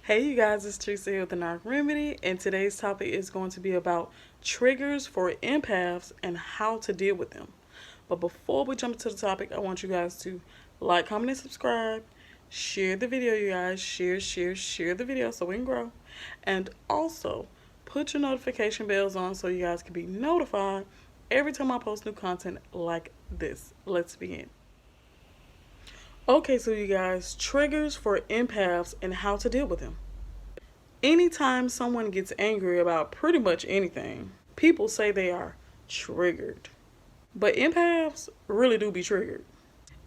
Hey you guys, it's Teresa with the Narc Remedy, and today's topic is going to be about triggers for empaths and how to deal with them. But before we jump into the topic, I want you guys to like, comment, and subscribe. Share the video, you guys. Share the video so we can grow. And also, put your notification bells on so you guys can be notified every time I post new content like this. Let's begin. Okay, so you guys, triggers for empaths and how to deal with them. Anytime someone gets angry about pretty much anything, people say they are triggered. But empaths really do be triggered.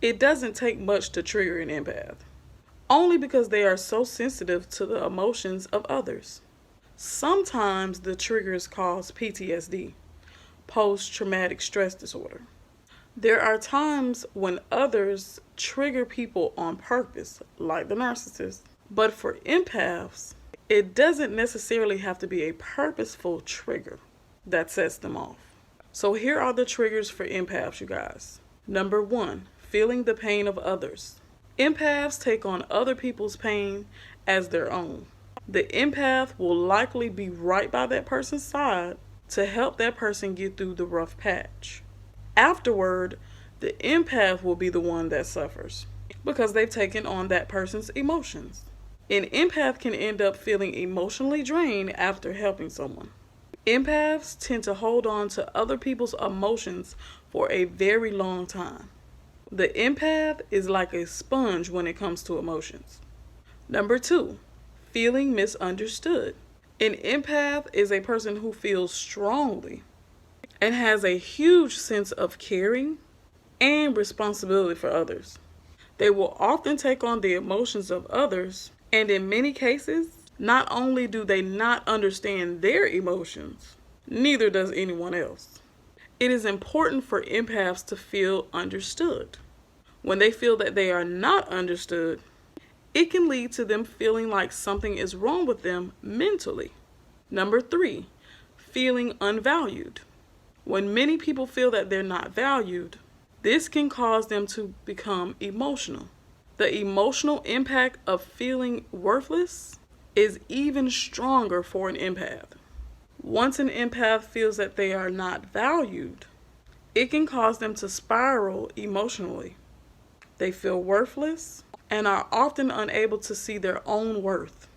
It doesn't take much to trigger an empath, only because they are so sensitive to the emotions of others. Sometimes the triggers cause PTSD, post-traumatic stress disorder. There are times when others trigger people on purpose, like the narcissist. But for empaths, it doesn't necessarily have to be a purposeful trigger that sets them off. So here are the triggers for empaths, you guys. Number 1, feeling the pain of others. Empaths take on other people's pain as their own. The empath will likely be right by that person's side to help that person get through the rough patch. Afterward, the empath will be the one that suffers because they've taken on that person's emotions. An empath can end up feeling emotionally drained after helping someone. Empaths tend to hold on to other people's emotions for a very long time. The empath is like a sponge when it comes to emotions. Number 2, feeling misunderstood. An empath is a person who feels strongly and has a huge sense of caring and responsibility for others. They will often take on the emotions of others, and in many cases, not only do they not understand their emotions, neither does anyone else. It is important for empaths to feel understood. When they feel that they are not understood, it can lead to them feeling like something is wrong with them mentally. Number 3, feeling unvalued. When many people feel that they're not valued, this can cause them to become emotional. The emotional impact of feeling worthless is even stronger for an empath. Once an empath feels that they are not valued, it can cause them to spiral emotionally. They feel worthless and are often unable to see their own worth.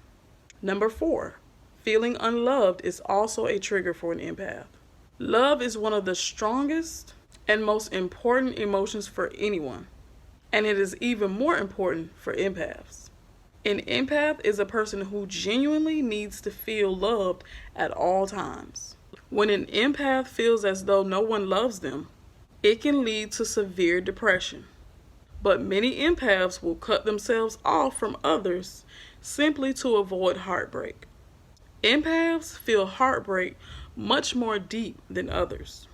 Number 4, feeling unloved is also a trigger for an empath. Love is one of the strongest and most important emotions for anyone, and it is even more important for empaths. An empath is a person who genuinely needs to feel loved at all times. When an empath feels as though no one loves them, it can lead to severe depression. But many empaths will cut themselves off from others simply to avoid heartbreak. Empaths feel heartbreak much more deep than others.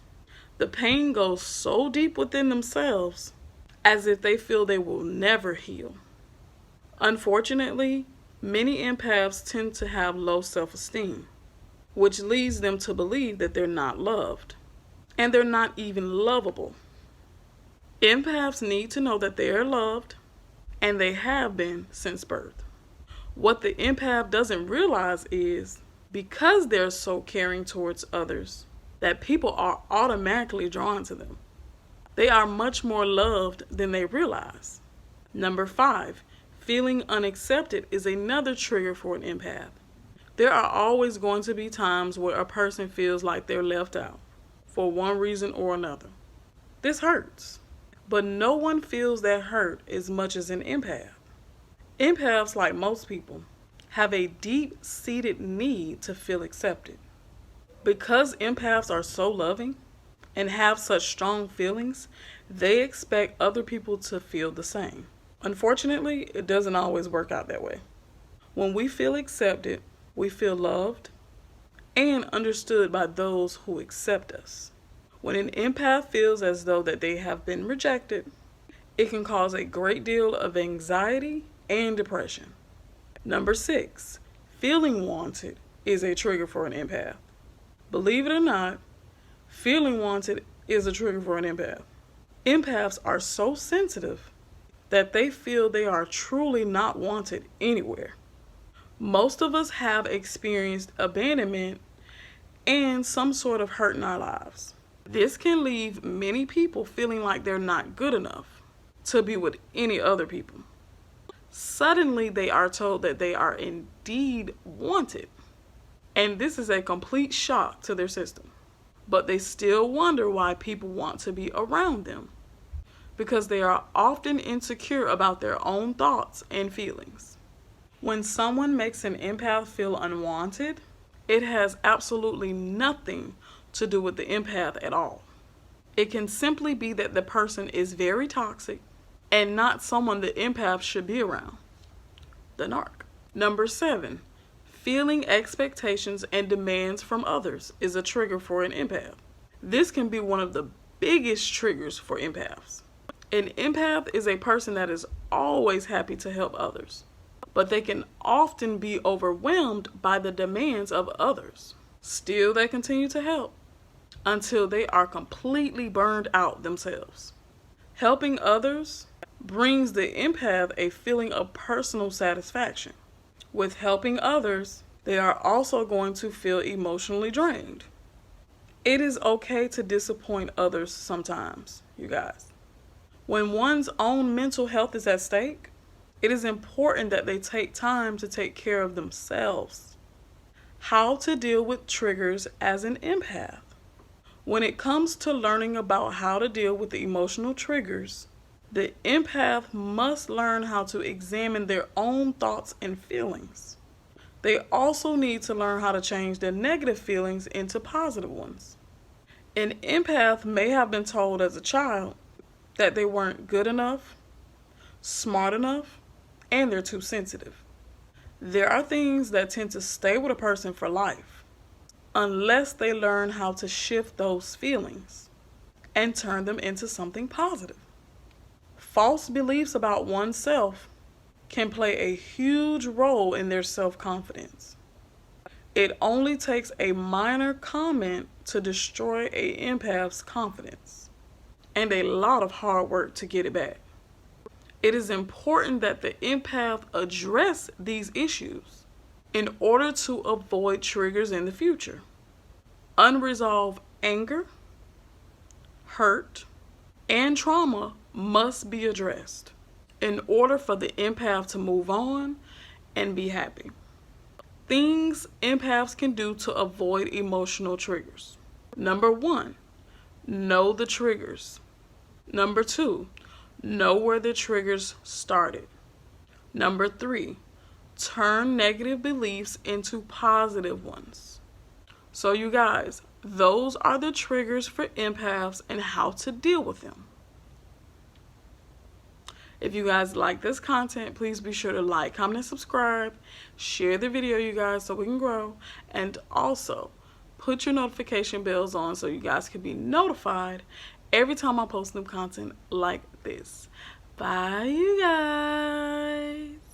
The pain goes so deep within themselves as if they feel they will never heal. Unfortunately, many empaths tend to have low self-esteem, which leads them to believe that they're not loved, and they're not even lovable. Empaths need to know that they are loved, and they have been since birth. What the empath doesn't realize is, because they're so caring towards others, that people are automatically drawn to them. They are much more loved than they realize. Number 5, feeling unaccepted is another trigger for an empath. There are always going to be times where a person feels like they're left out for one reason or another. This hurts, but no one feels that hurt as much as an empath. Empaths, like most people, have a deep-seated need to feel accepted. Because empaths are so loving and have such strong feelings, they expect other people to feel the same. Unfortunately, it doesn't always work out that way. When we feel accepted, we feel loved and understood by those who accept us. When an empath feels as though that they have been rejected, it can cause a great deal of anxiety and depression. Number 6, feeling wanted is a trigger for an empath. Believe it or not, feeling wanted is a trigger for an empath. Empaths are so sensitive that they feel they are truly not wanted anywhere. Most of us have experienced abandonment and some sort of hurt in our lives. This can leave many people feeling like they're not good enough to be with any other people. Suddenly, they are told that they are indeed wanted, and this is a complete shock to their system. But they still wonder why people want to be around them, because they are often insecure about their own thoughts and feelings. When someone makes an empath feel unwanted, it has absolutely nothing to do with the empath at all. It can simply be that the person is very toxic and not someone the empath should be around. The narc. Number 7, feeling expectations and demands from others is a trigger for an empath. This can be one of the biggest triggers for empaths. An empath is a person that is always happy to help others, but they can often be overwhelmed by the demands of others. Still, they continue to help until they are completely burned out themselves. Helping others brings the empath a feeling of personal satisfaction. With helping others, they are also going to feel emotionally drained. It is okay to disappoint others sometimes, you guys. When one's own mental health is at stake, it is important that they take time to take care of themselves. How to deal with triggers as an empath. When it comes to learning about how to deal with the emotional triggers, the empath must learn how to examine their own thoughts and feelings. They also need to learn how to change their negative feelings into positive ones. An empath may have been told as a child that they weren't good enough, smart enough, and they're too sensitive. There are things that tend to stay with a person for life unless they learn how to shift those feelings and turn them into something positive. False beliefs about oneself can play a huge role in their self-confidence. It only takes a minor comment to destroy an empath's confidence, and a lot of hard work to get it back. It is important that the empath address these issues in order to avoid triggers in the future. Unresolved anger, hurt, and trauma must be addressed in order for the empath to move on and be happy. Things empaths can do to avoid emotional triggers. Number 1, know the triggers. Number 2, know where the triggers started. Number 3, turn negative beliefs into positive ones. So you guys, those are the triggers for empaths and how to deal with them. If you guys like this content, please be sure to like, comment, and subscribe. Share the video, you guys, so we can grow. And also, put your notification bells on so you guys can be notified every time I post new content like this. Bye, you guys.